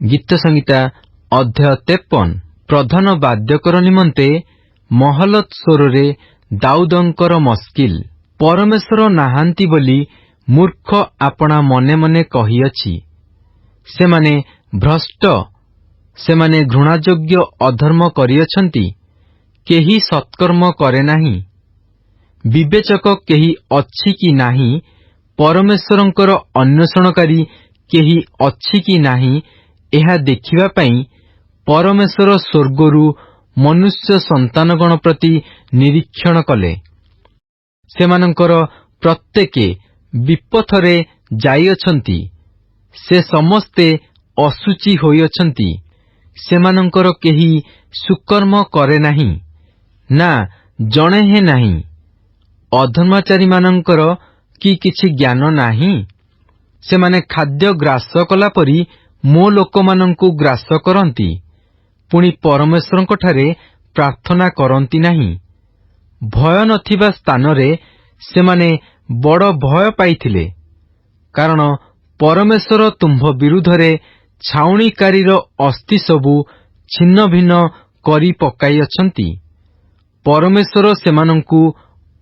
ଗୀତ ସଂହିତା ଅଧ୍ୟାୟ 53। ପ୍ରଧାନ ବାଦ୍ୟକର ନିମନ୍ତେ ମହଲତ ସ୍ୱରରେ ଦାଉଦଙ୍କର ମସ୍କିଲ। ପରମେଶ୍ୱର ନାହାନ୍ତି ବୋଲି ମୂର୍ଖ ଆପଣା ମନେ ମନେ କହିଅଛି। ସେମାନେ ଭ୍ରଷ୍ଟ, ସେମାନେ ଘୃଣାଯୋଗ୍ୟ ଅଧର୍ମ କରିଅଛନ୍ତି। କେହି ସତ୍କର୍ମ କରେ ନାହିଁ। ବିବେଚକ କେହି ଅଛି କି ନାହିଁ? ପରମେଶ୍ୱରଙ୍କର ଅନ୍ୱେଷଣକାରୀ କେହି ଅଛି କି ନାହିଁ? ଏହା ଦେଖିବା ପାଇଁ ପରମେଶ୍ୱର ସ୍ୱର୍ଗରୁ ମନୁଷ୍ୟ ସନ୍ତାନଗଣ ପ୍ରତି ନିରୀକ୍ଷଣ କଲେ। ସେମାନଙ୍କର ପ୍ରତ୍ୟେକେ ବିପଥରେ ଯାଇଅଛନ୍ତି। ସେ ସମସ୍ତେ ଅଶୁଚି ହୋଇଅଛନ୍ତି। ସେମାନଙ୍କର କେହି ସୁକର୍ମ କରେ ନାହିଁ, ନା ଜଣେ ହେ ନାହିଁ। ଅଧର୍ମାଚାରୀମାନଙ୍କର କି କିଛି ଜ୍ଞାନ ନାହିଁ? ସେମାନେ ଖାଦ୍ୟ ଗ୍ରାସ କଲା ପରି ମୋ ଲୋକମାନଙ୍କୁ ଗ୍ରାସ କରନ୍ତି, ପୁଣି ପରମେଶ୍ୱରଙ୍କଠାରେ ପ୍ରାର୍ଥନା କରନ୍ତି ନାହିଁ। ଭୟ ନଥିବା ସ୍ଥାନରେ ସେମାନେ ବଡ଼ ଭୟ ପାଇଥିଲେ, କାରଣ ପରମେଶ୍ୱର ତୁମ୍ଭ ବିରୁଦ୍ଧରେ ଛାଉଣିକାରୀର ଅସ୍ଥି ସବୁ ଛିନ୍ନ ଭିନ୍ନ କରି ପକାଇଅଛନ୍ତି। ପରମେଶ୍ୱର ସେମାନଙ୍କୁ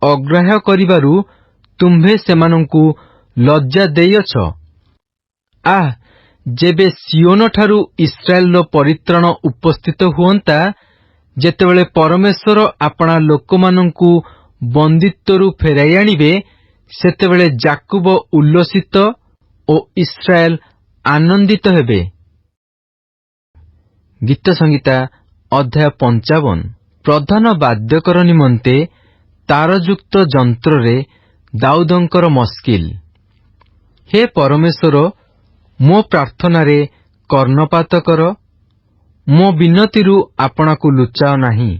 ଅଗ୍ରାହ୍ୟ କରିବାରୁ ତୁମ୍ଭେ ସେମାନଙ୍କୁ ଲଜ୍ଜା ଦେଇଅଛ। ଆଃ, ଯେବେ ସିଓନଠାରୁ ଇସ୍ରାଏଲର ପରିତ୍ରାଣ ଉପସ୍ଥିତ ହୁଅନ୍ତା, ଯେତେବେଳେ ପରମେଶ୍ୱର ଆପଣା ଲୋକମାନଙ୍କୁ ବନ୍ଦିତ୍ୱରୁ ଫେରାଇ ଆଣିବେ, ସେତେବେଳେ ଯାକୁବ ଉଲ୍ଲସିତ ଓ ଇସ୍ରାଏଲ ଆନନ୍ଦିତ ହେବେ। ଗୀତ ସଂହିତା ଅଧ୍ୟାୟ 55। ପ୍ରଧାନ ବାଦ୍ୟକର ନିମନ୍ତେ ତାରଯୁକ୍ତ ଯନ୍ତ୍ରରେ ଦାଉଦଙ୍କର ମସ୍କିଲ। ହେ ପରମେଶ୍ୱର, ମୋ ପ୍ରାର୍ଥନାରେ କର୍ଣ୍ଣପାତ କର। ମୋ ବିନତିରୁ ଆପଣାକୁ ଲୁଚାଅ ନାହିଁ।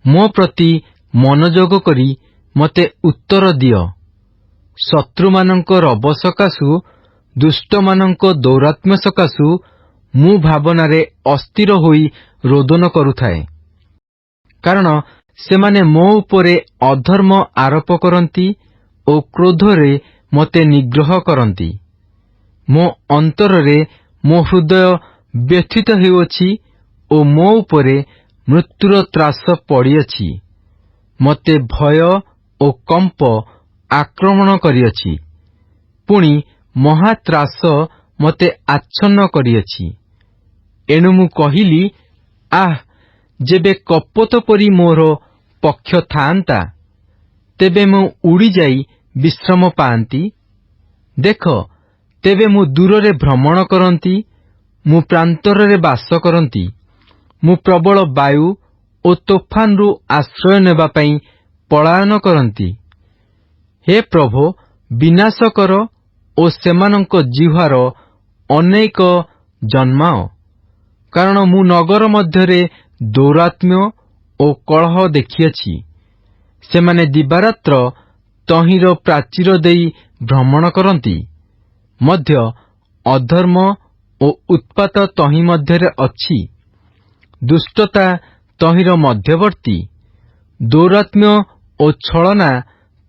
ମୋ ପ୍ରତି ମନୋଯୋଗ କରି ମୋତେ ଉତ୍ତର ଦିଅ। ଶତ୍ରୁମାନଙ୍କ ରବ ସକାଶୁ, ଦୁଷ୍ଟମାନଙ୍କ ଦୌରାତ୍ମ୍ୟ ସକାଶୁ ମୁଁ ଭାବନାରେ ଅସ୍ଥିର ହୋଇ ରୋଦନ କରୁଥାଏ। କାରଣ ସେମାନେ ମୋ ଉପରେ ଅଧର୍ମ ଆରୋପ କରନ୍ତି ଓ କ୍ରୋଧରେ ମୋତେ ନିଗ୍ରହ କରନ୍ତି। ମୋ ଅନ୍ତରରେ ମୋ ହୃଦୟ ବ୍ୟଥିତ ହେଉଅଛି ଓ ମୋ ଉପରେ ମୃତ୍ୟୁର ତ୍ରାସ ପଡ଼ିଅଛି। ମୋତେ ଭୟ ଓ କମ୍ପ ଆକ୍ରମଣ କରିଅଛି, ପୁଣି ମହାତ୍ରାସ ମୋତେ ଆଚ୍ଛନ୍ନ କରିଅଛି। ଏଣୁ ମୁଁ କହିଲି, ଆଃ, ଯେବେ କପୋତ ପରି ମୋର ପକ୍ଷ ଥାଆନ୍ତା, ତେବେ ମୁଁ ଉଡ଼ିଯାଇ ବିଶ୍ରାମ ପାଆନ୍ତି। ଦେଖ, ତେବେ ମୁଁ ଦୂରରେ ଭ୍ରମଣ କରନ୍ତି, ମୁଁ ପ୍ରାନ୍ତରରେ ବାସ କରନ୍ତି। ମୁଁ ପ୍ରବଳ ବାୟୁ ଓ ତୋଫାନରୁ ଆଶ୍ରୟ ନେବା ପାଇଁ ପଳାୟନ କରନ୍ତି। ହେ ପ୍ରଭୁ, ବିନାଶ କର ଓ ସେମାନଙ୍କ ଜିହ୍ୱାର ଅନେକ ଜନ୍ମାଅ। କାରଣ ମୁଁ ନଗର ମଧ୍ୟରେ ଦୌରାତ୍ମ୍ୟ ଓ କଳହ ଦେଖିଅଛି। ସେମାନେ ଦିବାରାତ୍ର ତହିଁର ପ୍ରାଚୀର ଦେଇ ଭ୍ରମଣ କରନ୍ତି ମଧ୍ୟ ଅଧର୍ମ ଓ ଉତ୍ପାତ ତହିଁ ମଧ୍ୟରେ ଅଛି। ଦୁଷ୍ଟତା ତହିଁର ମଧ୍ୟବର୍ତ୍ତୀ। ଦୌରାତ୍ମ୍ୟ ଓ ଛଳନା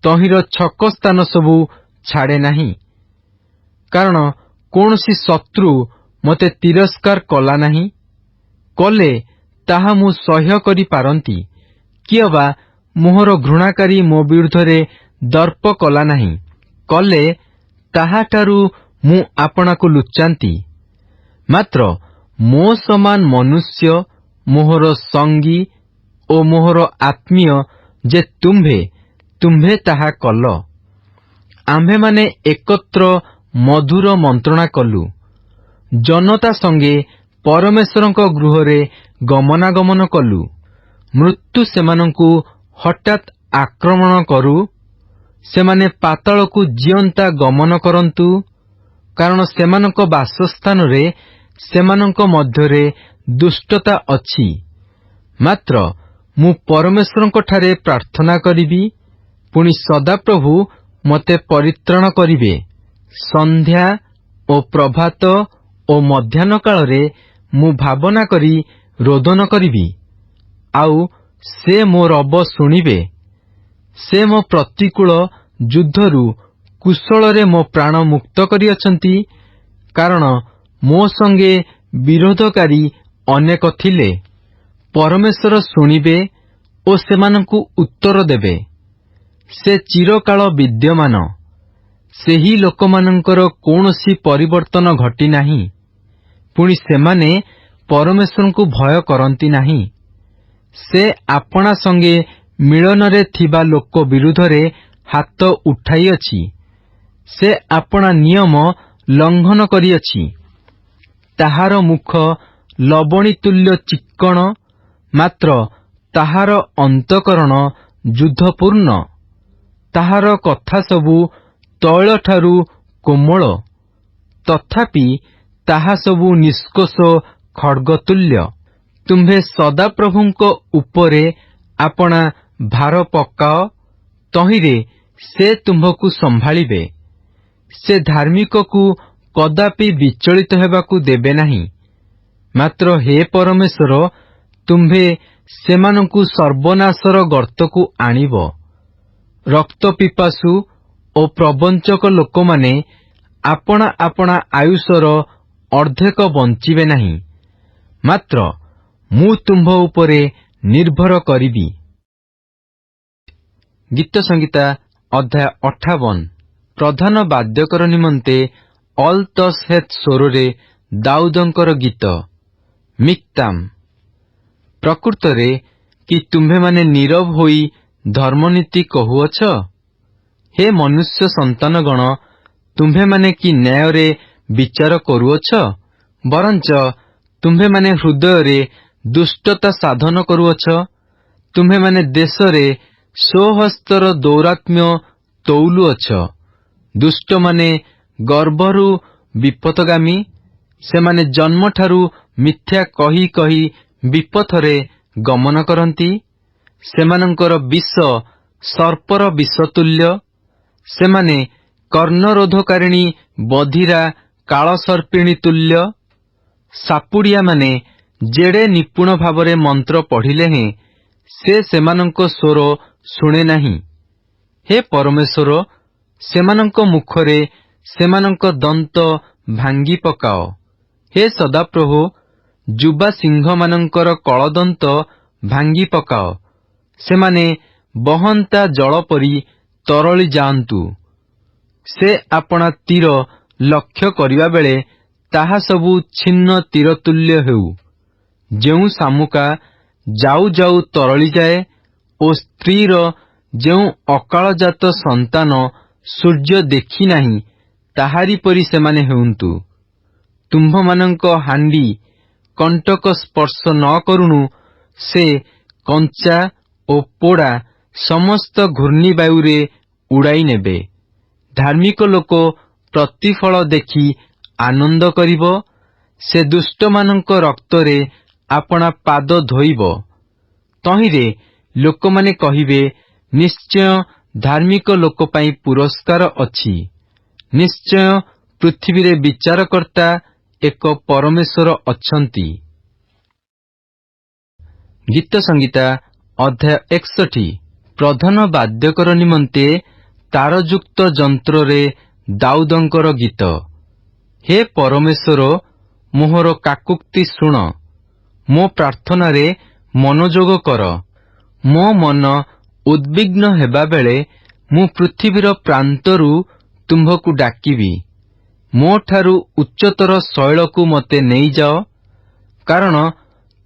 ତହିଁର ଛକ ସ୍ଥାନ ସବୁ ଛାଡ଼େ ନାହିଁ। କାରଣ କୌଣସି ଶତ୍ରୁ ମୋତେ ତିରସ୍କାର କଲା ନାହିଁ। କଲେ ତାହା ମୁଁ ସହ୍ୟ କରିପାରନ୍ତି। କିଏ ବା ମୋହର ଘୃଣାକାରୀ ମୋ ବିରୁଦ୍ଧରେ ଦର୍ପ କଲା ନାହିଁ। କଲେ ତାହାଠାରୁ ମୁଁ ଆପଣାକୁ ଲୁଚାନ୍ତି। ମାତ୍ର ମୋ ସମାନ ମନୁଷ୍ୟ, ମୋହର ସଙ୍ଗୀ ଓ ମୋହର ଆତ୍ମୀୟ ଯେ ତୁମ୍ଭେ ତାହା କଲ। ଆମ୍ଭେମାନେ ଏକତ୍ର ମଧୁର ମନ୍ତ୍ରଣା କଲୁ। ଜନତା ସଙ୍ଗେ ପରମେଶ୍ୱରଙ୍କ ଗୃହରେ ଗମନାଗମନ କଲୁ। ମୃତ୍ୟୁ ସେମାନଙ୍କୁ ହଠାତ୍ ଆକ୍ରମଣ କରୁ। ସେମାନେ ପାତାଳକୁ ଜିଅନ୍ତା ଗମନ କରନ୍ତୁ। କାରଣ ସେମାନଙ୍କ ବାସସ୍ଥାନରେ ସେମାନଙ୍କ ମଧ୍ୟରେ ଦୁଷ୍ଟତା ଅଛି। ମାତ୍ର ମୁଁ ପରମେଶ୍ୱରଙ୍କଠାରେ ପ୍ରାର୍ଥନା କରିବି, ପୁଣି ସଦାପ୍ରଭୁ ମୋତେ ପରିତ୍ରାଣ କରିବେ। ସନ୍ଧ୍ୟା ଓ ପ୍ରଭାତ ଓ ମଧ୍ୟାହ୍ନ କାଳରେ ମୁଁ ଭାବନା କରି ରୋଦନ କରିବି, ଆଉ ସେ ମୋ ରବ ଶୁଣିବେ। ସେ ମୋ ପ୍ରତିକୂଳ ଯୁଦ୍ଧରୁ କୁଶଳରେ ମୋ ପ୍ରାଣ ମୁକ୍ତ କରିଅଛନ୍ତି। କାରଣ ମୋ ସଙ୍ଗେ ବିରୋଧକାରୀ ଅନେକ ଥିଲେ। ପରମେଶ୍ୱର ଶୁଣିବେ ଓ ସେମାନଙ୍କୁ ଉତ୍ତର ଦେବେ। ସେ ଚିରକାଳ ବିଦ୍ୟମାନ। ସେହି ଲୋକମାନଙ୍କର କୌଣସି ପରିବର୍ତ୍ତନ ଘଟିନାହିଁ। ପୁଣି ସେମାନେ ପରମେଶ୍ୱରଙ୍କୁ ଭୟ କରନ୍ତି ନାହିଁ। ସେ ଆପଣା ସଙ୍ଗେ ମିଳନରେ ଥିବା ଲୋକ ବିରୁଦ୍ଧରେ ହାତ ଉଠାଇଅଛି। ସେ ଆପଣା ନିୟମ ଲଙ୍ଘନ କରିଅଛି। ତାହାର ମୁଖ ଲବଣୀ ତୁଲ୍ୟ ଚିକ୍କଣ, ମାତ୍ର ତାହାର ଅନ୍ତଃକରଣ ଯୁଦ୍ଧପୂର୍ଣ୍ଣ। ତାହାର କଥା ସବୁ ତୈଳଠାରୁ କୋମଳ, ତଥାପି ତାହା ସବୁ ନିଷ୍କୋଷ ଖଡ୍ଗତୁଲ୍ୟ। ତୁମ୍ଭେ ସଦାପ୍ରଭୁଙ୍କ ଉପରେ ଆପଣା ଭାର ପକାଅ, ତହିଁରେ ସେ ତୁମ୍ଭକୁ ସମ୍ଭାଳିବେ। ସେ ଧାର୍ମିକକୁ କଦାପି ବିଚଳିତ ହେବାକୁ ଦେବେ ନାହିଁ। ମାତ୍ର ହେ ପରମେଶ୍ୱର, ତୁମ୍ଭେ ସେମାନଙ୍କୁ ସର୍ବନାଶର ଗର୍ତ୍ତକୁ ଆଣିବ। ରକ୍ତପିପାସୁ ଓ ପ୍ରବଞ୍ଚକ ଲୋକମାନେ ଆପଣା ଆପଣା ଆୟୁଷର ଅର୍ଦ୍ଧେକ ବଞ୍ଚିବେ ନାହିଁ। ମାତ୍ର ମୁଁ ତୁମ୍ଭ ଉପରେ ନିର୍ଭର କରିବି। ଗୀତ ସଂହିତା ଅଧ୍ୟାୟ 58। ପ୍ରଧାନ ବାଦ୍ୟକର ନିମନ୍ତେ ଅଲ୍-ତଶହେତ୍ ସ୍ୱରରେ ଦାଉଦଙ୍କର ଗୀତ। ମିକ୍ତାମ୍। ପ୍ରକୃତରେ କି ତୁମ୍ଭେମାନେ ନୀରବ ହୋଇ ଧର୍ମନୀତି କହୁଅଛ? ହେ ମନୁଷ୍ୟ ସନ୍ତାନଗଣ, ତୁମ୍ଭେମାନେ କି ନ୍ୟାୟରେ ବିଚାର କରୁଅଛ? ବରଞ୍ଚ ତୁମ୍ଭେମାନେ ହୃଦୟରେ ଦୁଷ୍ଟତା ସାଧନ କରୁଅଛ। ତୁମ୍ଭେମାନେ ଦେଶରେ ସ୍ୱହସ୍ତର ଦୌରାତ୍ମ୍ୟ ତଉଲୁଅଛ। ଦୁଷ୍ଟମାନେ ଗର୍ଭରୁ ବିପଥଗାମୀ। ସେମାନେ ଜନ୍ମଠାରୁ ମିଥ୍ୟା କହି କହି ବିପଥରେ ଗମନ କରନ୍ତି। ସେମାନଙ୍କର ବିଷ ସର୍ପର ବିଷତୁଲ୍ୟ। ସେମାନେ କର୍ଣ୍ଣରୋଧକାରିଣୀ ବଧିରା କାଳସର୍ପିଣୀ ତୁଲ୍ୟ। ସାପୁଡ଼ିଆମାନେ ଯେଡ଼େ ନିପୁଣ ଭାବରେ ମନ୍ତ୍ର ପଢ଼ିଲେ ହେଁ ସେ ସେମାନଙ୍କ ସ୍ୱର ଶୁଣେ ନାହିଁ। ହେ ପରମେଶ୍ୱର, ସେମାନଙ୍କ ମୁଖରେ ସେମାନଙ୍କ ଦନ୍ତ ଭାଙ୍ଗି ପକାଅ। ହେ ସଦାପ୍ରଭୁ, ଯୁବା ସିଂହମାନଙ୍କର କଳଦନ୍ତ ଭାଙ୍ଗି ପକାଅ। ସେମାନେ ବହନ୍ତା ଜଳ ପରି ତରଳି ଯାଆନ୍ତୁ। ସେ ଆପଣା ତୀର ଲକ୍ଷ୍ୟ କରିବା ବେଳେ ତାହା ସବୁ ଛିନ୍ନ ତୀରତୁଲ୍ୟ ହେଉ। ଯେଉଁ ଶାମୁକା ଯାଉ ଯାଉ ତରଳିଯାଏ ଓ ସ୍ତ୍ରୀର ଯେଉଁ ଅକାଳଜାତ ସନ୍ତାନ ସୂର୍ଯ୍ୟ ଦେଖି ନାହିଁ, ତାହାରି ପରି ସେମାନେ ହେଉନ୍ତୁ। ତୁମ୍ଭମାନଙ୍କ ହାଣ୍ଡି କଣ୍ଟକ ସ୍ପର୍ଶ ନ କରୁଣୁ ସେ କଞ୍ଚା ଓ ପୋଡ଼ା ସମସ୍ତ ଘୂର୍ଣ୍ଣିବାୟୁରେ ଉଡ଼ାଇ ନେବେ। ଧାର୍ମିକ ଲୋକ ପ୍ରତିଫଳ ଦେଖି ଆନନ୍ଦ କରିବ। ସେ ଦୁଷ୍ଟମାନଙ୍କ ରକ୍ତରେ ଆପଣା ପାଦ ଧୋଇବ। ତହିଁରେ ଲୋକମାନେ କହିବେ, ନିଶ୍ଚୟ ଧାର୍ମିକ ଲୋକ ପାଇଁ ପୁରସ୍କାର ଅଛି। ନିଶ୍ଚୟ ପୃଥିବୀରେ ବିଚାରକର୍ତ୍ତା ଏକ ପରମେଶ୍ୱର ଅଛନ୍ତି। ଗୀତ ସଂହିତା ଅଧ୍ୟାୟ 61। ପ୍ରଧାନ ବାଦ୍ୟକର ନିମନ୍ତେ ତାରଯୁକ୍ତ ଯନ୍ତ୍ରରେ ଦାଉଦଙ୍କର ଗୀତ। ହେ ପରମେଶ୍ୱର, ମୋହର କାକୁକ୍ତି ଶୁଣ। ମୋ ପ୍ରାର୍ଥନାରେ ମନୋଯୋଗ କର। ମୋ ମନ ଉଦ୍ବିଗ୍ନ ହେବାବେଳେ ମୁଁ ପୃଥିବୀର ପ୍ରାନ୍ତରୁ ତୁମ୍ଭକୁ ଡାକିବି। ମୋଠାରୁ ଉଚ୍ଚତର ଶୈଳକୁ ମୋତେ ନେଇଯାଅ, କାରଣ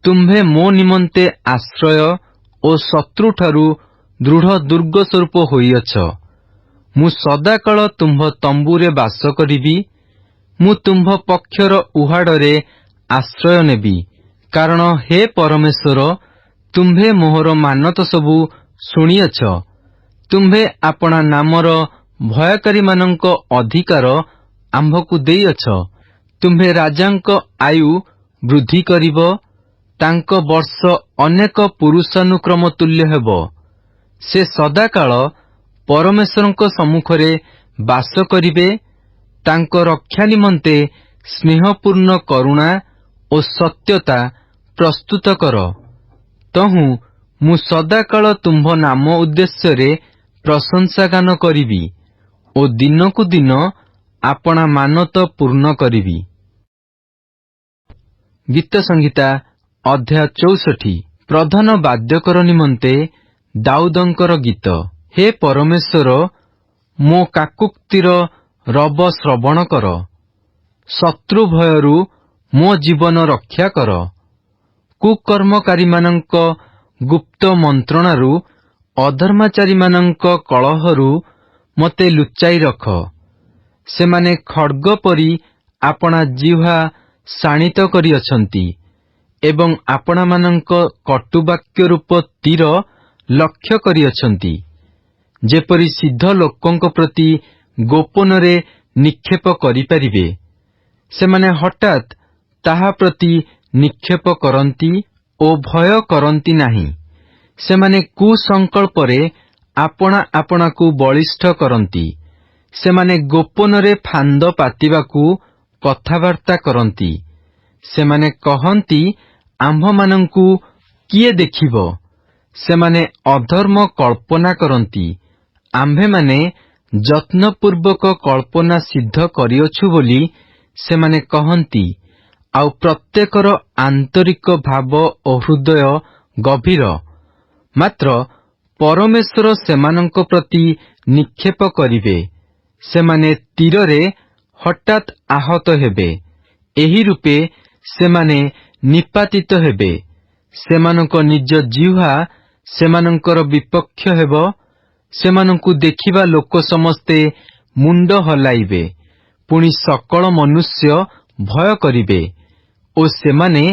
ତୁମ୍ଭେ ମୋ ନିମନ୍ତେ ଆଶ୍ରୟ ଓ ଶତ୍ରୁଠାରୁ ଦୃଢ଼ ଦୁର୍ଗ ସ୍ୱରୂପ ହୋଇଅଛ। ମୁଁ ସଦାକାଳ ତୁମ୍ଭ ତମ୍ବୁରେ ବାସ କରିବି। ମୁଁ ତୁମ୍ଭ ପକ୍ଷର ଉହାଡ଼ରେ ଆଶ୍ରୟ ନେବି। କାରଣ ହେ ପରମେଶ୍ୱର, ତୁମ୍ଭେ ମୋହର ମାନତ ସବୁ ଶୁଣିଅଛ। ତୁମ୍ଭେ ଆପଣା ନାମର ଭୟକାରୀମାନଙ୍କ ଅଧିକାର ଆମ୍ଭକୁ ଦେଇଅଛ। ତୁମ୍ଭେ ରାଜାଙ୍କ ଆୟୁ ବୃଦ୍ଧି କରିବ। ତାଙ୍କ ବର୍ଷ ଅନେକ ପୁରୁଷାନୁକ୍ରମ ତୁଲ୍ୟ ହେବ। ସେ ସଦାକାଳ ପରମେଶ୍ୱରଙ୍କ ସମ୍ମୁଖରେ ବାସ କରିବେ। ତାଙ୍କ ରକ୍ଷା ନିମନ୍ତେ ସ୍ନେହପୂର୍ଣ୍ଣ କରୁଣା ଓ ସତ୍ୟତା ପ୍ରସ୍ତୁତ କର। ତହୁଁ ମୁଁ ସଦାକାଳ ତୁମ୍ଭ ନାମ ଉଦ୍ଦେଶ୍ୟରେ ପ୍ରଶଂସାଗାନ କରିବି ଓ ଦିନକୁ ଦିନ ଆପଣା ମାନତ ପୂର୍ଣ୍ଣ କରିବି। ଗୀତ ସଂହିତା ଅଧ୍ୟାୟ 64 ପ୍ରଧାନ ବାଦ୍ୟକର ନିମନ୍ତେ ଦାଉଦଙ୍କର ଗୀତ। ହେ ପରମେଶ୍ୱର, ମୋ କାକୁକ୍ତିର ରବ ଶ୍ରବଣ କର। ଶତ୍ରୁ ଭୟରୁ ମୋ ଜୀବନ ରକ୍ଷା କର। କୁକର୍ମକାରୀମାନଙ୍କ ଗୁପ୍ତ ମନ୍ତ୍ରଣାରୁ, ଅଧର୍ମାଚାରୀମାନଙ୍କ କଳହରୁ ମୋତେ ଲୁଚାଇ ରଖ। ସେମାନେ ଖଡ୍ଗ ପରି ଆପଣା ଜିହ୍ୱା ଶାଣିତ କରିଅଛନ୍ତି ଏବଂ ଆପଣମାନଙ୍କ କଟୁବାକ୍ୟ ରୂପ ତୀର ଲକ୍ଷ୍ୟ କରିଅଛନ୍ତି, ଯେପରି ସିଦ୍ଧ ଲୋକଙ୍କ ପ୍ରତି ଗୋପନରେ ନିକ୍ଷେପ କରିପାରିବେ। ସେମାନେ ହଠାତ୍ ତାହା ପ୍ରତି ନିକ୍ଷେପ କରନ୍ତି ଓ ଭୟ କରନ୍ତି ନାହିଁ। ସେମାନେ କୁସଂକଳ୍ପରେ ଆପଣା ଆପଣାକୁ ବଳିଷ୍ଠ କରନ୍ତି। ସେମାନେ ଗୋପନରେ ଫାନ୍ଦ ପାତିବାକୁ କଥାବାର୍ତ୍ତା କରନ୍ତି। ସେମାନେ କହନ୍ତି, ଆମ୍ଭମାନଙ୍କୁ କିଏ ଦେଖିବ? ସେମାନେ ଅଧର୍ମ କଳ୍ପନା କରନ୍ତି। ଆମ୍ଭେମାନେ ଯତ୍ନପୂର୍ବକ କଳ୍ପନା ସିଦ୍ଧ କରିଅଛୁ ବୋଲି ସେମାନେ କହନ୍ତି, ଆଉ ପ୍ରତ୍ୟେକର ଆନ୍ତରିକ ଭାବ ଓ ହୃଦୟ ଗଭୀର। ମାତ୍ର ପରମେଶ୍ୱର ସେମାନଙ୍କ ପ୍ରତି ନିକ୍ଷେପ କରିବେ। ସେମାନେ ତୀରରେ ହଠାତ୍ ଆହତ ହେବେ। ଏହି ରୂପେ ସେମାନେ ନିପାତିତ ହେବେ। ସେମାନଙ୍କ ନିଜ ଜିହ୍ୱା ସେମାନଙ୍କର ବିପକ୍ଷ ହେବ। ସେମାନଙ୍କୁ ଦେଖିବା ଲୋକ ସମସ୍ତେ ମୁଣ୍ଡ ହଲାଇବେ। ପୁଣି ସକଳ ମନୁଷ୍ୟ ଭୟ କରିବେ ଓ ସେମାନେ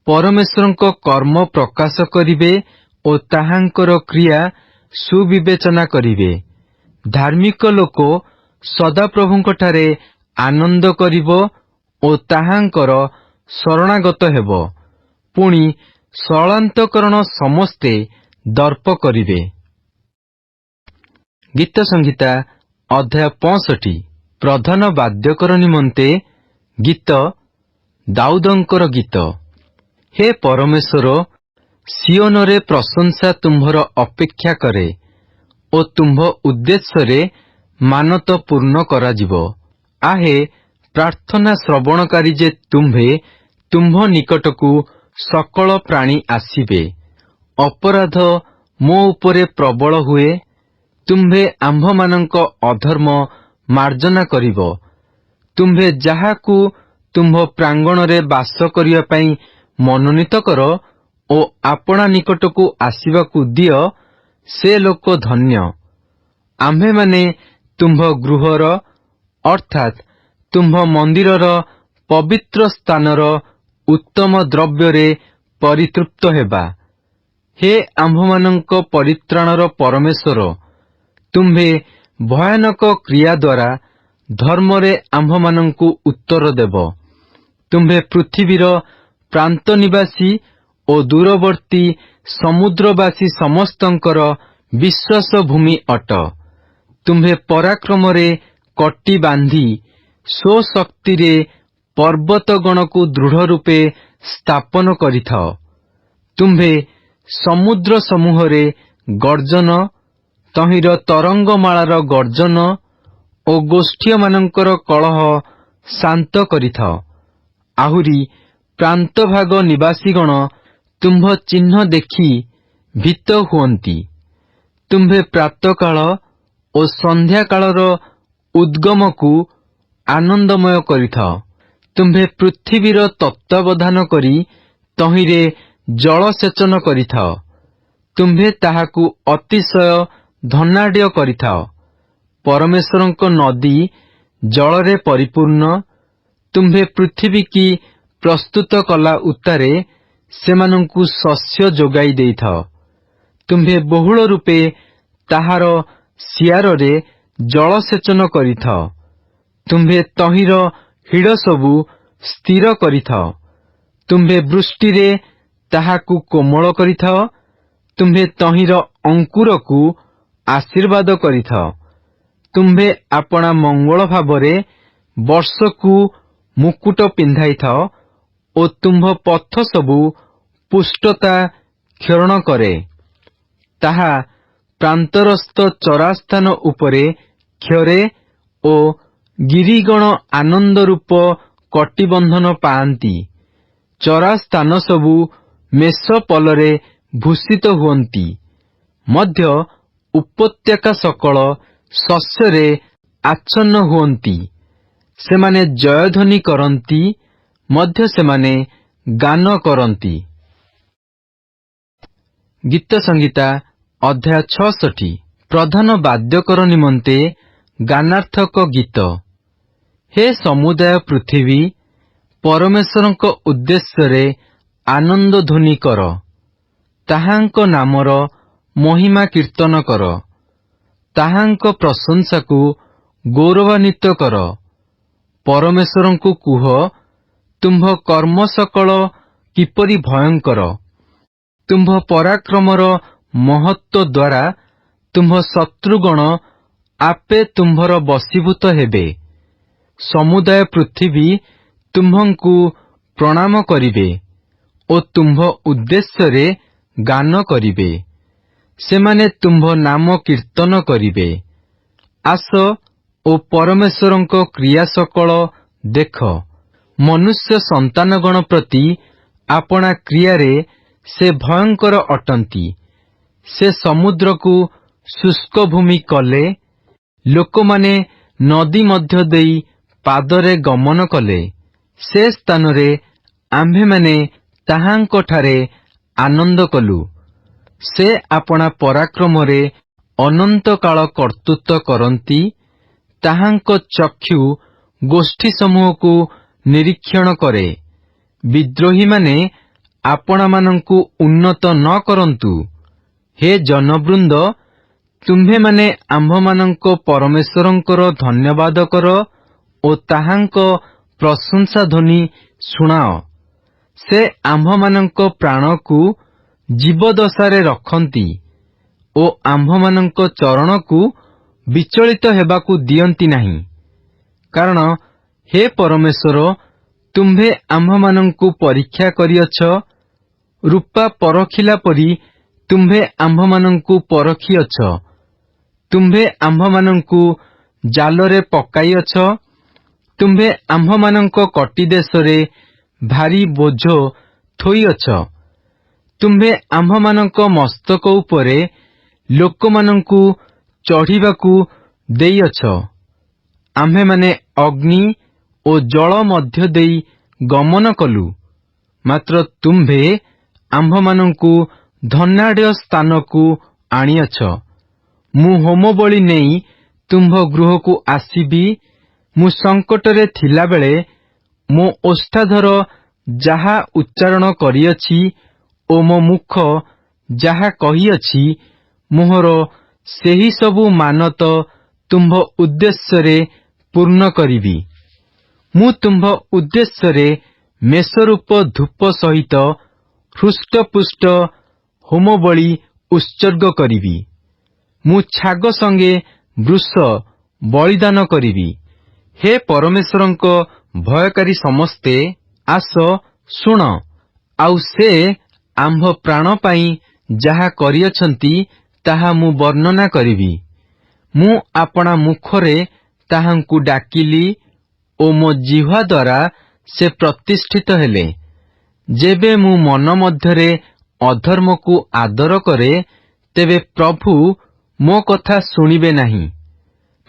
ପରମେଶ୍ୱରଙ୍କ କର୍ମ ପ୍ରକାଶ କରିବେ ଓ ତାହାଙ୍କର କ୍ରିୟା ସୁବିବେଚନା କରିବେ। ଧାର୍ମିକ ଲୋକ ସଦାପ୍ରଭୁଙ୍କଠାରେ ଆନନ୍ଦ କରିବ ଓ ତାହାଙ୍କର ଶରଣାଗତ ହେବ। ପୁଣି ସରଳାନ୍ତକରଣ ସମସ୍ତେ ଦର୍ପ କରିବେ। ଗୀତ ସଂହିତା ଅଧ୍ୟାୟ 65 ପ୍ରଧାନ ବାଦ୍ୟକର ନିମନ୍ତେ ଗୀତ ଦାଉଦଙ୍କର ଗୀତ। ହେ ପରମେଶ୍ୱର, ସିଓନରେ ପ୍ରଶଂସା ତୁମ୍ଭର ଅପେକ୍ଷା କରେ ଓ ତୁମ୍ଭ ଉଦ୍ଦେଶ୍ୟରେ ମାନତ ପୂର୍ଣ୍ଣ କରାଯିବ। ଆହେ ପ୍ରାର୍ଥନା ଶ୍ରବଣକାରୀ ଯେ ତୁମ୍ଭ ନିକଟକୁ ସକଳ ପ୍ରାଣୀ ଆସିବେ। ଅପରାଧ ମୋ ଉପରେ ପ୍ରବଳ ହୁଏ। ତୁମ୍ଭେ ଆମ୍ଭମାନଙ୍କ ଅଧର୍ମ ମାର୍ଜନା କରିବ। ତୁମ୍ଭେ ଯାହାକୁ ତୁମ୍ଭ ପ୍ରାଙ୍ଗଣରେ ବାସ କରିବା ପାଇଁ ମନୋନୀତ କର ଓ ଆପଣା ନିକଟକୁ ଆସିବାକୁ ଦିଅ, ସେ ଲୋକ ଧନ୍ୟ। ଆମ୍ଭେମାନେ ତୁମ୍ଭ ଗୃହର ଅର୍ଥାତ୍ ତୁମ୍ଭ ମନ୍ଦିରର ପବିତ୍ର ସ୍ଥାନର ଉତ୍ତମ ଦ୍ରବ୍ୟରେ ପରିତୃପ୍ତ ହେବା। ହେ ଆମ୍ଭମାନଙ୍କ ପରିତ୍ରାଣର ପରମେଶ୍ୱର, ତୁମ୍ଭେ ଭୟାନକ କ୍ରିୟା ଦ୍ୱାରା ଧର୍ମରେ ଆମ୍ଭମାନଙ୍କୁ ଉତ୍ତର ଦେବ। ତୁମ୍ଭେ ପୃଥିବୀର ପ୍ରାନ୍ତ ନିବାସୀ ଓ ଦୂରବର୍ତ୍ତୀ ସମୁଦ୍ରବାସୀ ସମସ୍ତଙ୍କର ବିଶ୍ୱାସ ଭୂମି ଅଟ। ତୁମ୍ଭେ ପରାକ୍ରମରେ କଟି ବାନ୍ଧି ସ୍ୱଶକ୍ତିରେ ପର୍ବତଗଣକୁ ଦୃଢ଼ ରୂପେ ସ୍ଥାପନ କରିଥାଅ। ତୁମ୍ଭେ ସମୁଦ୍ର ସମୂହରେ ଗର୍ଜନ, ତହିଁର ତରଙ୍ଗମାଳାର ଗର୍ଜନ ଓ ଗୋଷ୍ଠୀୟମାନଙ୍କର କଳହ ଶାନ୍ତ କରିଥାଅ। ଆହୁରି ପ୍ରାନ୍ତଭାଗ ନିବାସୀଗଣ ତୁମ୍ଭ ଚିହ୍ନ ଦେଖି ଭୀତ ହୁଅନ୍ତି। ତୁମ୍ଭେ ପ୍ରାତଃକାଳ ଓ ସନ୍ଧ୍ୟାକାଳର ଉଦ୍ଗମକୁ ଆନନ୍ଦମୟ କରିଥାଅ। ତୁମ୍ଭେ ପୃଥିବୀର ତତ୍ତ୍ୱାବଧାନ କରି ତହିଁରେ ଜଳସେଚନ କରିଥାଅ। ତୁମ୍ଭେ ତାହାକୁ ଅତିଶୟ ଧନାଢ଼୍ୟ କରିଥାଅ। ପରମେଶ୍ୱରଙ୍କ ନଦୀ ଜଳରେ ପରିପୂର୍ଣ୍ଣ। ତୁମ୍ଭେ ପୃଥିବୀକି ପ୍ରସ୍ତୁତ କଲା ଉତ୍ତାରେ ସେମାନଙ୍କୁ ଶସ୍ୟ ଯୋଗାଇ ଦେଇଥାଅ। ତୁମ୍ଭେ ବହୁଳ ରୂପେ ତାହାର ସିଆରରେ ଜଳସେଚନ କରିଥାଅ। ତୁମ୍ଭେ ତହିଁର ହିଡ଼ ସବୁ ସ୍ଥିର କରିଥାଅ। ତୁମ୍ଭେ ବୃଷ୍ଟିରେ ତାହାକୁ କୋମଳ କରିଥାଅ। ତୁମ୍ଭେ ତହିଁର ଅଙ୍କୁରକୁ ଆଶୀର୍ବାଦ କରିଥାଅ। ତୁମ୍ଭେ ଆପଣା ମଙ୍ଗଳ ଭାବରେ ବର୍ଷକୁ ମୁକୁଟ ପିନ୍ଧାଇଥାଅ ଓ ତୁମ୍ଭ ପଥ ସବୁ ପୁଷ୍ଟତା କ୍ଷରଣ କରେ। ତାହା ପ୍ରାନ୍ତରସ୍ଥ ଚରାସ୍ଥାନ ଉପରେ କ୍ଷରେ ଓ ଗିରିଗଣ ଆନନ୍ଦରୂପ କଟିବନ୍ଧନ ପାଆନ୍ତି। ଚରା ସ୍ଥାନ ସବୁ ମେଷ ପଲରେ ଭୂଷିତ ହୁଅନ୍ତି, ମଧ୍ୟ ଉପତ୍ୟକା ସକଳ ଶସ୍ୟରେ ଆଚ୍ଛନ୍ନ ହୁଅନ୍ତି। ସେମାନେ ଜୟଧ୍ୱନି କରନ୍ତି, ମଧ୍ୟ ସେମାନେ ଗାନ କରନ୍ତି। ଗୀତ ସଂହିତା ଅଧ୍ୟାୟ 66। ପ୍ରଧାନ ବାଦ୍ୟକର ନିମନ୍ତେ ଗାନାର୍ଥକ ଗୀତ। ହେ ସମୁଦାୟ ପୃଥିବୀ, ପରମେଶ୍ୱରଙ୍କ ଉଦ୍ଦେଶ୍ୟରେ ଆନନ୍ଦ ଧ୍ୱନି କର। ତାହାଙ୍କ ନାମର ମହିମା କୀର୍ତ୍ତନ କର। ତାହାଙ୍କ ପ୍ରଶଂସାକୁ ଗୌରବାନ୍ୱିତ କର। ପରମେଶ୍ୱରଙ୍କୁ କୁହ, ତୁମ୍ଭ କର୍ମ ସକଳ କିପରି ଭୟଙ୍କର। ତୁମ୍ଭ ପରାକ୍ରମର ମହତ୍ୱ ଦ୍ୱାରା ତୁମ୍ଭ ଶତ୍ରୁଗଣ ଆପେ ତୁମ୍ଭର ବଶୀଭୂତ ହେବେ। ସମୁଦାୟ ପୃଥିବୀ ତୁମ୍ଭଙ୍କୁ ପ୍ରଣାମ କରିବେ ଓ ତୁମ୍ଭ ଉଦ୍ଦେଶ୍ୟରେ ଗାନ କରିବେ। ସେମାନେ ତୁମ୍ଭ ନାମ କୀର୍ତ୍ତନ କରିବେ। ଆସ ଓ ପରମେଶ୍ୱରଙ୍କ କ୍ରିୟା ସକଳ ଦେଖ। ମନୁଷ୍ୟ ସନ୍ତାନଗଣ ପ୍ରତି ଆପଣା କ୍ରିୟାରେ ସେ ଭୟଙ୍କର ଅଟନ୍ତି। ସେ ସମୁଦ୍ରକୁ ଶୁଷ୍କ ଭୂମି କଲେ, ଲୋକମାନେ ନଦୀ ମଧ୍ୟ ଦେଇ ପାଦରେ ଗମନ କଲେ। ସେ ସ୍ଥାନରେ ଆମ୍ଭେମାନେ ତାହାଙ୍କଠାରେ ଆନନ୍ଦ କଲୁ। ସେ ଆପଣା ପରାକ୍ରମରେ ଅନନ୍ତକାଳ କର୍ତ୍ତୃତ୍ୱ କରନ୍ତି। ତାହାଙ୍କ ଚକ୍ଷୁ ଗୋଷ୍ଠୀ ସମୂହକୁ ନିରୀକ୍ଷଣ କରେ। ବିଦ୍ରୋହୀମାନେ ଆପଣାମାନଙ୍କୁ ଉନ୍ନତ ନ କରନ୍ତୁ। ହେ ଜନବୃନ୍ଦ, ତୁମ୍ଭେମାନେ ଆମ୍ଭମାନଙ୍କ ପରମେଶ୍ୱରଙ୍କର ଧନ୍ୟବାଦ କର ଓ ତାହାଙ୍କ ପ୍ରଶଂସା ଧ୍ୱନି ଶୁଣାଅ। ସେ ଆମ୍ଭମାନଙ୍କ ପ୍ରାଣକୁ ଜୀବଦଶାରେ ରଖନ୍ତି ଓ ଆମ୍ଭମାନଙ୍କ ଚରଣକୁ ବିଚଳିତ ହେବାକୁ ଦିଅନ୍ତି ନାହିଁ। କାରଣ ହେ ପରମେଶ୍ୱର, ତୁମ୍ଭେ ଆମ୍ଭମାନଙ୍କୁ ପରୀକ୍ଷା କରିଅଛ। ରୂପା ପରଖିଲା ପରି ତୁମ୍ଭେ ଆମ୍ଭମାନଙ୍କୁ ପରଖିଅଛ। ତୁମ୍ଭେ ଆମ୍ଭମାନଙ୍କୁ ଜାଲରେ ପକାଇଅଛ। ତୁମ୍ଭେ ଆମ୍ଭମାନଙ୍କ କଟିଦେଶରେ ଭାରି ବୋଝ ଥୋଇଅଛ। ତୁମ୍ଭେ ଆମ୍ଭମାନଙ୍କ ମସ୍ତକ ଉପରେ ଲୋକମାନଙ୍କୁ ଚଢ଼ିବାକୁ ଦେଇଅଛ। ଆମ୍ଭେମାନେ ଅଗ୍ନି ଓ ଜଳ ମଧ୍ୟ ଦେଇ ଗମନ କଲୁ, ମାତ୍ର ତୁମ୍ଭେ ଆମ୍ଭମାନଙ୍କୁ ଧନାଢ଼୍ୟ ସ୍ଥାନକୁ ଆଣିଅଛ। ମୁଁ ହୋମବଳି ନେଇ ତୁମ୍ଭ ଗୃହକୁ ଆସିବି। ମୁଁ ସଙ୍କଟରେ ଥିଲାବେଳେ ମୋ ଓଷ୍ଠାଧର ଯାହା ଉଚ୍ଚାରଣ କରିଅଛି ଓ ମୋ ମୁଖ ଯାହା କହିଅଛି, ମୋହର ସେହି ସବୁ ମାନତ ତୁମ୍ଭ ଉଦ୍ଦେଶ୍ୟରେ ପୂର୍ଣ୍ଣ କରିବି। ମୁଁ ତୁମ୍ଭ ଉଦ୍ଦେଶ୍ୟରେ ମେଷରୂପ ଧୂପ ସହିତ ହୃଷ୍ଟପୁଷ୍ଟ ହୋମବଳି ଉତ୍ସର୍ଗ କରିବି। ମୁଁ ଛାଗ ସଙ୍ଗେ ବୃଷ ବଳିଦାନ କରିବି। ହେ ପରମେଶ୍ୱରଙ୍କ ଭୟକାରୀ ସମସ୍ତେ, ଆସ ଶୁଣ। ଆଉ ସେ ଆମ୍ଭ ପ୍ରାଣ ପାଇଁ ଯାହା କରିଅଛନ୍ତି ତାହା ମୁଁ ବର୍ଣ୍ଣନା କରିବି। ମୁଁ ଆପଣା ମୁଖରେ ତାହାଙ୍କୁ ଡାକିଲି ଓ ମୋ ଜିହ୍ୱା ଦ୍ୱାରା ସେ ପ୍ରତିଷ୍ଠିତ ହେଲେ। ଯେବେ ମୁଁ ମନ ମଧ୍ୟରେ ଅଧର୍ମକୁ ଆଦର କରେ, ତେବେ ପ୍ରଭୁ ମୋ କଥା ଶୁଣିବେ ନାହିଁ।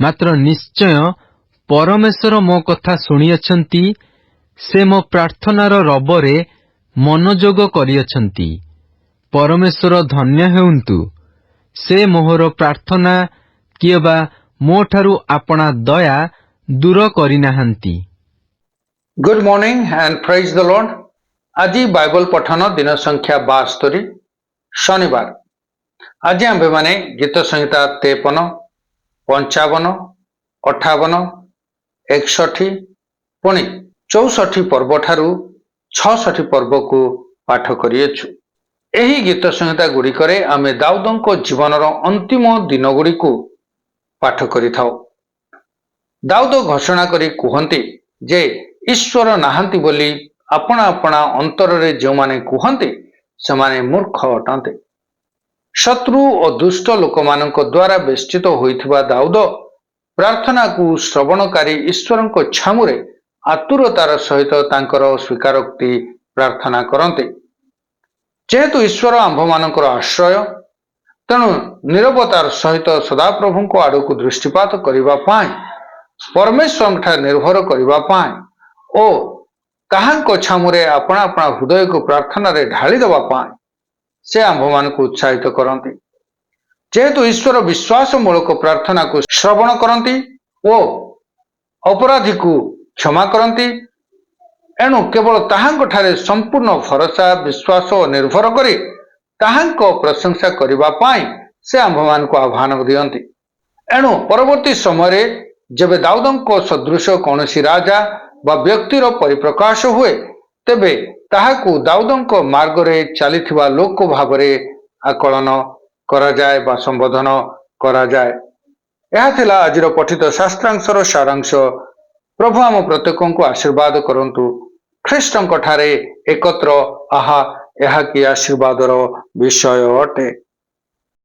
ମାତ୍ର ନିଶ୍ଚୟ ପରମେଶ୍ୱର ମୋ କଥା ଶୁଣିଅଛନ୍ତି। ସେ ମୋ ପ୍ରାର୍ଥନାର ରବରେ ମନୋଯୋଗ କରିଅଛନ୍ତି। ପରମେଶ୍ୱର ଧନ୍ୟ ହେଉନ୍ତୁ। ସେ ମୋହର ପ୍ରାର୍ଥନା କିଏବା ମୋଠାରୁ ଆପଣା ଦୟା ଦୂର କରିନାହାନ୍ତି। Good morning and praise the Lord. ଆଜି ବାଇବଲ ପଠନ ଦିନ ସଂଖ୍ୟା 72, ଶନିବାର। ଆଜି ଆମ୍ଭେମାନେ ଗୀତ ସଂହିତା 53, 55, 58, 61 ପୁଣି 64 ପର୍ବଠାରୁ 66 ପର୍ବକୁ ପାଠ କରିଅଛୁ। ଏହି ଗୀତ ସଂହିତା ଗୁଡ଼ିକରେ ଆମେ ଦାଉଦଙ୍କ ଜୀବନର ଅନ୍ତିମ ଦିନଗୁଡ଼ିକୁ ପାଠ କରିଥାଉ। ଦାଉଦ ଘୋଷଣା କରି କୁହନ୍ତି ଯେ ଈଶ୍ୱର ନାହାନ୍ତି ବୋଲି ଆପଣା ଆପଣା ଅନ୍ତରରେ ଯେଉଁମାନେ କୁହନ୍ତି ସେମାନେ ମୂର୍ଖ ଅଟନ୍ତି। ଶତ୍ରୁ ଓ ଦୁଷ୍ଟ ଲୋକମାନଙ୍କ ଦ୍ୱାରା ବେଷ୍ଟିତ ହୋଇଥିବା ଦାଉଦ ପ୍ରାର୍ଥନାକୁ ଶ୍ରବଣକାରୀ ଈଶ୍ୱରଙ୍କ ଛାମୁରେ ଆତୁରତାର ସହିତ ତାଙ୍କର ସ୍ୱୀକାରୋକ୍ତି ପ୍ରାର୍ଥନା କରନ୍ତି। ଯେହେତୁ ଈଶ୍ୱର ଆମ୍ଭମାନଙ୍କର ଆଶ୍ରୟ, ତେଣୁ ନିରବତାର ସହିତ ସଦାପ୍ରଭୁଙ୍କ ଆଡ଼କୁ ଦୃଷ୍ଟିପାତ କରିବା ପାଇଁ, ପରମେଶ୍ୱରଙ୍କଠାରେ ନିର୍ଭର କରିବା ପାଇଁ ଓ ତାହାଙ୍କ ଛାମୁରେ ଆପଣା ଆପଣା ହୃଦୟକୁ ପ୍ରାର୍ଥନାରେ ଢାଳି ଦେବା ପାଇଁ ସେ ଆମ୍ଭମାନଙ୍କୁ ଉତ୍ସାହିତ କରନ୍ତି। ଯେହେତୁ ଈଶ୍ୱର ବିଶ୍ୱାସମୂଳକ ପ୍ରାର୍ଥନାକୁ ଶ୍ରବଣ କରନ୍ତି ଓ ଅପରାଧୀକୁ କ୍ଷମା କରନ୍ତି, ଏଣୁ କେବଳ ତାହାଙ୍କଠାରେ ସମ୍ପୂର୍ଣ୍ଣ ଭରସା, ବିଶ୍ୱାସ ଓ ନିର୍ଭର କରି ତାହାଙ୍କ ପ୍ରଶଂସା କରିବା ପାଇଁ ସେ ଆମ୍ଭମାନଙ୍କୁ ଆହ୍ୱାନ ଦିଅନ୍ତି। ଏଣୁ ପରବର୍ତ୍ତୀ ସମୟରେ ଯେବେ ଦାଉଦଙ୍କ ସଦୃଶ କୌଣସି ରାଜା ବା ବ୍ୟକ୍ତିର ପରିପ୍ରକାଶ ହୁଏ, ତେବେ ତାହାକୁ ଦାଉଦଙ୍କ ମାର୍ଗରେ ଚାଲିଥିବା ଲୋକ ଭାବରେ ଆକଳନ କରାଯାଏ ବା ସମ୍ବୋଧନ କରାଯାଏ। ଏହା ଥିଲା ଆଜିର ପଠିତ ଶାସ୍ତ୍ରାଂଶର ସାରାଂଶ। ପ୍ରଭୁ ଆମ ପ୍ରତ୍ୟେକଙ୍କୁ ଆଶୀର୍ବାଦ କରନ୍ତୁ। ଖ୍ରୀଷ୍ଟଙ୍କ ଠାରେ ଏକତ୍ର, ଆହା, ଏହା କି ଆଶୀର୍ବାଦର ବିଷୟ ଅଟେ।